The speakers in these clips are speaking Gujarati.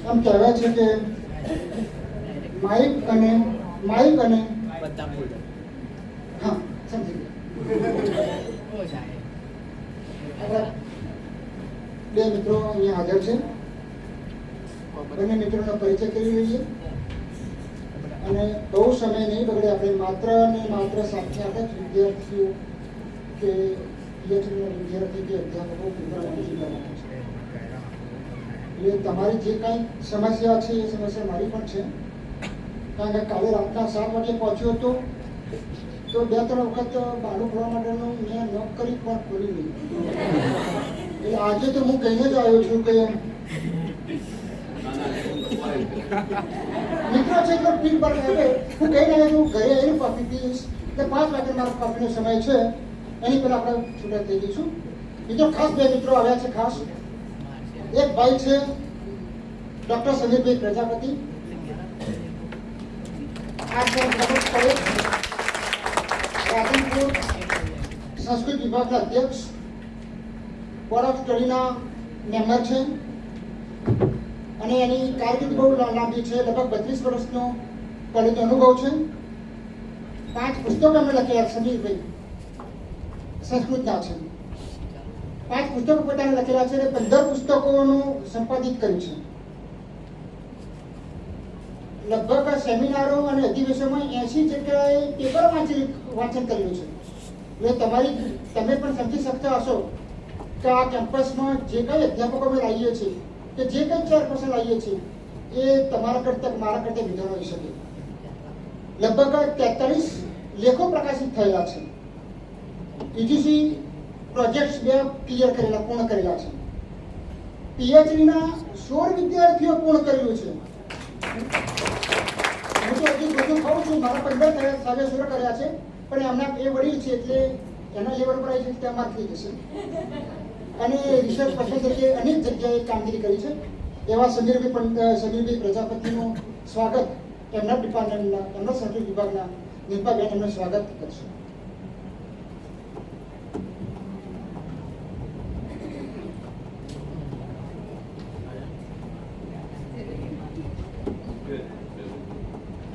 આમ કહેવાય છે કે માઇક અને હા સમજી ગયા. બે મિત્રો અહીંયા હાજર છે. બંને મિત્રોનો પરિચય કરી લઈએ અને બહુ સમય નહીં બગડે. આપણે માત્ર ને માત્ર સાથે જ વિદ્યાર્થીઓ કે વિદ્યાર્થી કે અધ્યાપકો જિલ્લામાં છે. એટલે તમારી જે કાંઈ સમસ્યા છે એ સમસ્યા મારી પણ છે. કારણ કે કાલે રાતના 7 વાગે પહોંચ્યો હતો તો 2-3 વખત બાળું ખોલવા માટેનું મેં નોક કરી પણ ખોલી નહીં. એટલે આજે તો હું કહીને જ આવ્યો છું કે મિત્રો છે તો પીક પર હવે હું કહીને આવ્યો છું ઘરે આવીને કોફી પીશ. એટલે 5 વાગે મારો કોફીનો સમય છે, એની પહેલાં આપણે છૂટા થઈ જઈશું. બીજો ખાસ 2 મિત્રો આવ્યા છે. ખાસ એક ભાઈ છે ડૉક્ટર સમીરભાઈ પ્રજાપતિ, આ છે રાધનપુર સંસ્કૃત વિભાગના અધ્યક્ષ, બોર્ડ ઓફ સ્ટડીના મેમ્બર છે અને એની કારકિર્દી બહુ લાંબી છે. લગભગ 32 વર્ષનો કોલેજનો અનુભવ છે. 5 પુસ્તકો એમણે લખેલા. સમીરભાઈ સંસ્કૃતના છે. 5 પુસ્તકો પોતાને લખેલા છે અને 15 પુસ્તકોનું સંપાદિત કર્યું છે. લગભગ સેમિનારો અને અધિવેશનમાં 80 જગ્યાએ પેપર વાંચન કરેલું છે. એટલે તમે પણ સમજી શકતા હશો કે આ કેમ્પસમાં જે કંઈ અધ્યાપકો અમે લાવીએ છીએ કે જે કંઈ ચેરપર્સન લાવીએ છીએ એ તમારા કરતાં મારા કરતાં વિધાન હોઈ શકે. લગભગ 43 લેખો પ્રકાશિત થયેલા છે. યુજીસી પ્રોજેક્ટ્સ 2 ક્લિયર કરેલા, પૂર્ણ કરેલા છે. પીએચડીના 16 વિદ્યાર્થીઓ પૂર્ણ કરેલું છે. હું તો હજી બધું ખાઉં છું. મારા 15 સાહેબે શરૂ કર્યા છે, પણ એમના એ વડીલ છે એટલે એના લેવલ પર આવી છે ત્યાં માર્ક થઈ જશે. અને રિસર્ચ પર્સન તરીકે અનેક જગ્યાએ કામગીરી કરી છે. એવા સમીરભાઈ પ્રજાપતિનું સ્વાગત એમના ડિપાર્ટમેન્ટના, એમના સંસ્કૃત વિભાગના નિપાબેન એમનું સ્વાગત કરશે.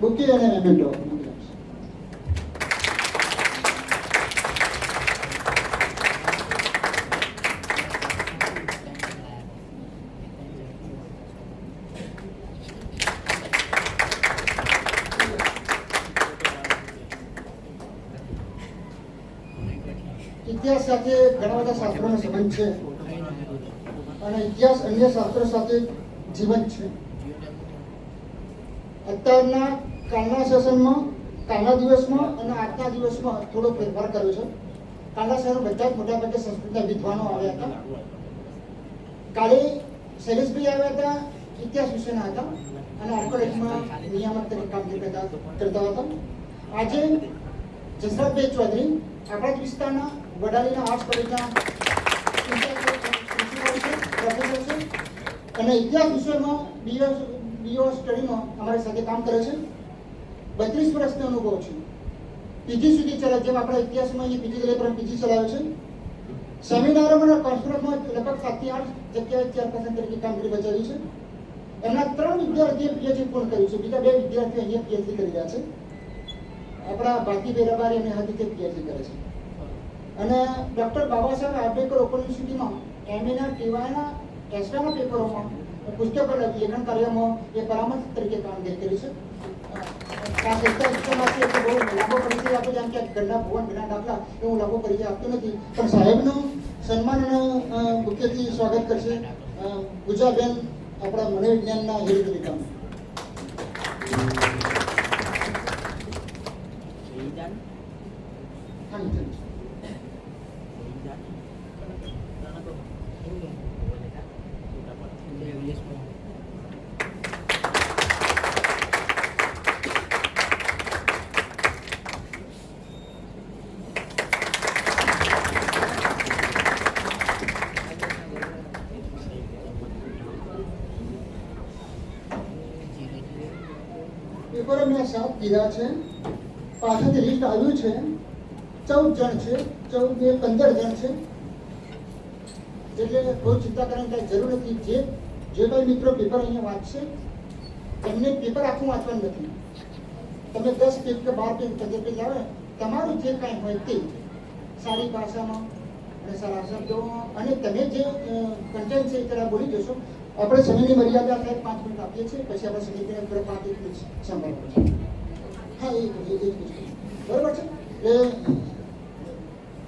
બુકી અને મેમેન્ટો. ઇતિહાસ સાથે ઘણા બધા શાસ્ત્રોનો સંબંધ છે અને ઇતિહાસ અન્ય શાસ્ત્રો સાથે જીવંત છે. અત્યારના કાલના સેશનમાં, કાલના દિવસમાં અને આજના દિવસમાં થોડો ફેરફાર કર્યો છે. કાલના સેશનમાં બધા જ મોટાભાગે સંસ્કૃતના વિદ્વાનો આવ્યા હતા. કાલે શૈલેષભાઈ આવ્યા હતા, ઇતિહાસ વિષયના હતા અને આર્કોલોજીમાં નિયામક તરીકે કામગીરી કરતા હતા. આજે જસરાજભાઈ ચૌધરી આપણા જ વિસ્તારના વડાલીના આર્ટ્સ કોલેજના પ્રોફેસર છે અને ઇતિહાસ વિષયમાં બીઓ સ્ટડીમાં અમારી સાથે કામ કરે છે. 32 વર્ષનો અનુભવ છે. પીજી સુધી ચલાવે, જેમ આપણા ઇતિહાસમાં એ પીજી ચલાવે પણ પીજી ચલાવે છે. સેમિનારોમાં અને કોન્ફરન્સમાં લગભગ 7 થી 8 જગ્યાએ ચેરપર્સન તરીકે કામગીરી બજાવી છે. એમના 3 વિદ્યાર્થીઓ પીએચડી પૂર્ણ કર્યું છે. બીજા 2 વિદ્યાર્થીઓ અહીંયા પીએચડી કરી રહ્યા છે. આપણા ભારતીય રબારી અને હાથીથી પીએચડી કરે છે. અને ડૉક્ટર બાબા સાહેબ આંબેડકર ઓપન યુનિવર્સિટીમાં એમએના ટીવાયના એસવાના પેપરોમાં પુસ્તકો લેખન કાર્યમાં એ પરામર્શ તરીકે કામગીરી કરી છે. આ સંસ્થા વિષયમાંથી બહુ લાંબો પરિચય આપો, જેમ કે ઘરના ભુવન ઘરના દાખલા એવું લાંબો પરિચય આપતો નથી, પણ સાહેબનું સન્માન અને મુખ્યથી સ્વાગત કરશે ગુજાબેન, આપણા મનોવિજ્ઞાનના હેડ તરીકે. પેપર મેં 7 દીધા છે. પાછળથી લિસ્ટ આવ્યું છે. 14 જણ છે, 15 જણ છે. એટલે બહુ ચિંતા કરવાની કાંઈ જરૂર નથી. જે જે ભાઈ મિત્રો પેપર અહીંયા વાંચશે એમને પેપર આખું વાંચવાનું નથી. તમે 10 પેજ કે 12 પેજ 15 પેજ આવે તમારું જે કાંઈ હોય તે સારી ભાષામાં અને સારા શબ્દોમાં અને તમે જે કન્ટેન્ટ છે એ તરફ બોલી જશો. આપણે સમયની મર્યાદા થાય 5 મિનિટ આપીએ છીએ, પછી આપણે સમયની પર 5 મિનિટ સંભાળવું છે. હા એ બરોબર છે. એ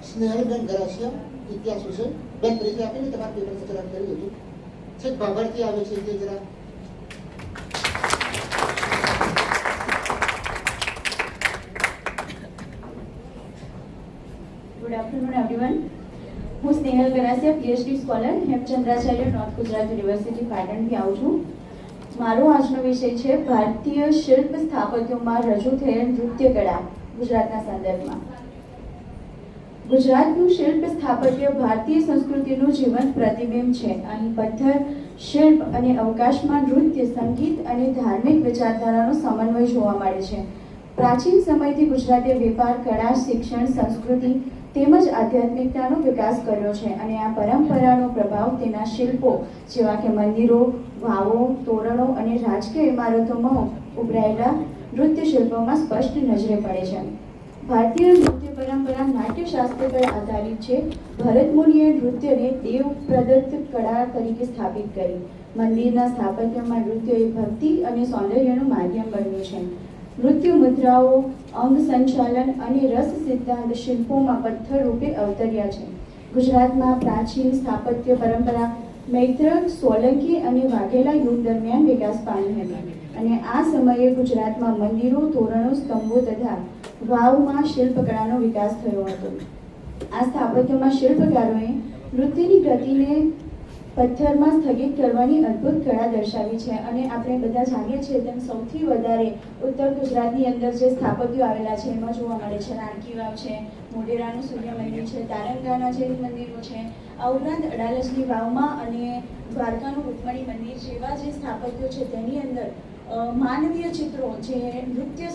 સ્નેહલબેન ગરાસિયા ઇતિહાસ વિશે બેન પરિચય આપીને તમારા પેપર જરા કરી દીધું છે. બાબરથી આવે છે તે જરા Good afternoon, everyone. હું Snehal Garasiya, PhD scholar, Hemchandracharya, north Gujarat university પાટણથી આવું છું. મારો આજનો વિષય છે ભારતીય શિલ્પ સ્થાપત્યોમાં રજૂ થયેલ નૃત્ય કળા ગુજરાતના સંદર્ભમાં. ગુજરાતનું શિલ્પ સ્થાપત્ય ભારતીય સંસ્કૃતિનું જીવંત પ્રતિબિંબ છે. અહીં પથ્થર, શિલ્પ અને અવકાશમાં નૃત્ય, સંગીત અને ધાર્મિક વિચારધારાનો સમન્વય જોવા મળે છે. પ્રાચીન સમયથી ગુજરાતે વેપાર, કળા, શિક્ષણ, સંસ્કૃતિ તેમજ આધ્યાત્મિકતાનો વિકાસ કર્યો છે અને આ પરંપરાનો પ્રભાવ તેના શિલ્પો જેવા કે મંદિરો, વાવો, તોરણો અને રાજકીય ઇમારતોમાં ઉભરાયેલા નૃત્ય શિલ્પોમાં સ્પષ્ટ નજરે પડે છે. ભારતીય નૃત્ય પરંપરા નાટ્યશાસ્ત્ર પર આધારિત છે. ભરત મુનિએ નૃત્યને દેવ પ્રદત્ત કળા તરીકે સ્થાપિત કરી. મંદિરના સ્થાપત્યમાં નૃત્ય એ ભક્તિ અને સૌંદર્યનું માધ્યમ બન્યું છે. નૃત્ય મુદ્રાઓ, અંગ સંચાલન અને રસ સિદ્ધાંત શિલ્પોમાં પથ્થર રૂપે અવતર્યા છે. ગુજરાતમાં પ્રાચીન સ્થાપત્ય પરંપરા મૈત્રક, સોલંકી અને વાઘેલા યુગ દરમિયાન વિકાસ પામી હતી અને આ સમયે ગુજરાતમાં મંદિરો, તોરણો, સ્તંભો તથા વાવમાં શિલ્પકળાનો વિકાસ થયો હતો. આ સ્થાપત્યમાં શિલ્પકારોએ નૃત્યની ગતિને પથ્થરમાં સ્થગિત કરવાની અદ્ભુત કળા દર્શાવી છે અને આપણે બધા જાણીએ છીએ તેમ સૌથી વધારે ઉત્તર ગુજરાતની અંદર જે સ્થાપત્યો આવેલા છે એમાં જોવા મળે છે રાણકી વાવ છે, મોઢેરાનું સૂર્ય મંદિર છે, તારંગાના જૈન મંદિરો છે. આ ઉપરાંત અડાલજની વાવમાં અને દ્વારકાનું રૂકમણી મંદિર જેવા જે સ્થાપત્યો છે તેની અંદર માનવીય ચિત્રો જે નૃત્ય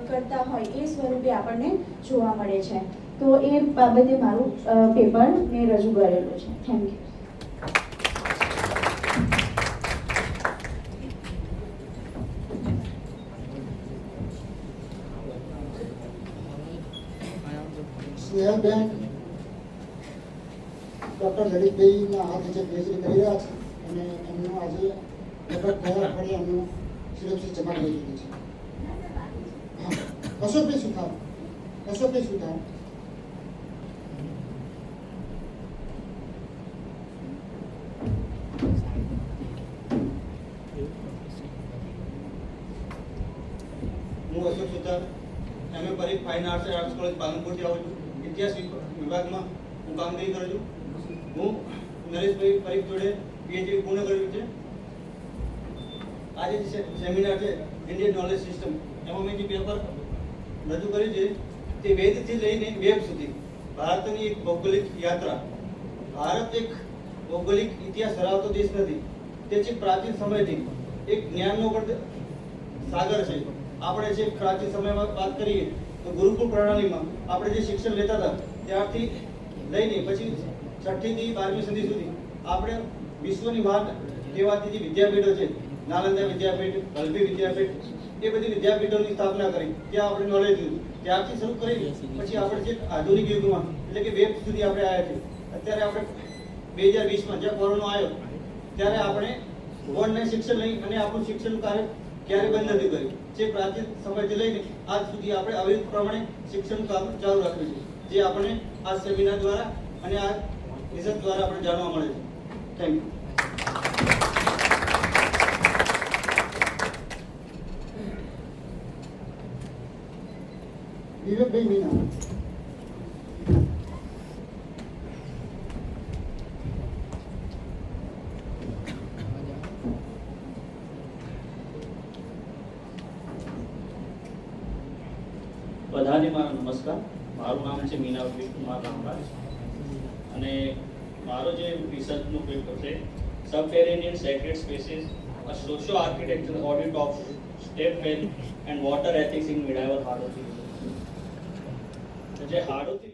કરતા હોય એ સ્વરૂપે આપણને જોવા મળે છે. તો એ બાબતે મારું પેપર મેં રજૂ કરેલું છે. Thank you. સ્નેહલબેન ડૉક્ટર લલિતભાઈના હાથ નીચે PhD કરી રહ્યા છે અને એમનું આજે લગભગ ગયા અઠવાડિયે એમનું સિલેબસ જમા કરી દીધું છે. અશોકભાઈ સુથાર, અશોકભાઈ સુથાર. હું Ashok Suthar, MA Parikh fine arts college પાલનપુરથી આવું છું. ઇતિહાસ વિભાગમાં હું કામગીરી કરું છું. હું નરેશભાઈ પરીખ જોડે PhD પૂર્ણ કર્યું છે. આજે જે સેમિનાર છે ઇન્ડિયન નોલેજ સિસ્ટમ, એમાં મેં જે પેપર રજૂ કર્યું છે તે વેદથી લઈને વેબ સુધી ભારતની એક ભૌગોલિક યાત્રા. ભારત એક ભૌગોલિક ઇતિહાસ ધરાવતો દેશ નથી. તે છે પ્રાચીન સમયથી એક જ્ઞાનનો પણ સાગર છે. આપણે જે પ્રાચીન સમયમાં વાત કરીએ તો ગુરુકુળ પ્રણાલીમાં આપણે જે શિક્ષણ લેતા હતા ત્યારથી લઈને પછી 6ઠી થી 12મી સદી સુધી આપણે વિશ્વની મહાન કહેવાતી જે વિદ્યાપીઠો છે, નાલંદા વિદ્યાપીઠ, વલ્લભી વિદ્યાપીઠ, એ બધી વિદ્યાપીઠોની સ્થાપના કરી. ત્યાં આપણે નોલેજ લીધું. ત્યારથી શરૂ કરી પછી આપણે જે આધુનિક યુગમાં એટલે કે વેબ સુધી આપણે આવ્યા છીએ. અત્યારે આપણે 2020માં જ્યાં કોરોના આવ્યો ત્યારે આપણે ઓનલાઈન શિક્ષણ લઈ અને આપણું શિક્ષણનું કાર્ય ક્યારે બંધ નથી કર્યું. જે પ્રાચીન સમયથી લઈને આજ સુધી આપણે અવિરત પ્રમાણે શિક્ષણનું કામ ચાલુ રાખ્યું છે, જે આપણે આ સેમિનાર દ્વારા અને આ રિસર્ચ દ્વારા આપણે જાણવા મળે છે. Thank you. વિવેકભાઈ મીના. બધાને મારો નમસ્કાર. મારું નામ છે મીના કુમાર રામરાજ અને મારો જે રિસર્ચનું પેપર છે subterranean sacred spaces, a socio architecture audit of step well and water ethics in medieval Hadoti. જે હાડોથી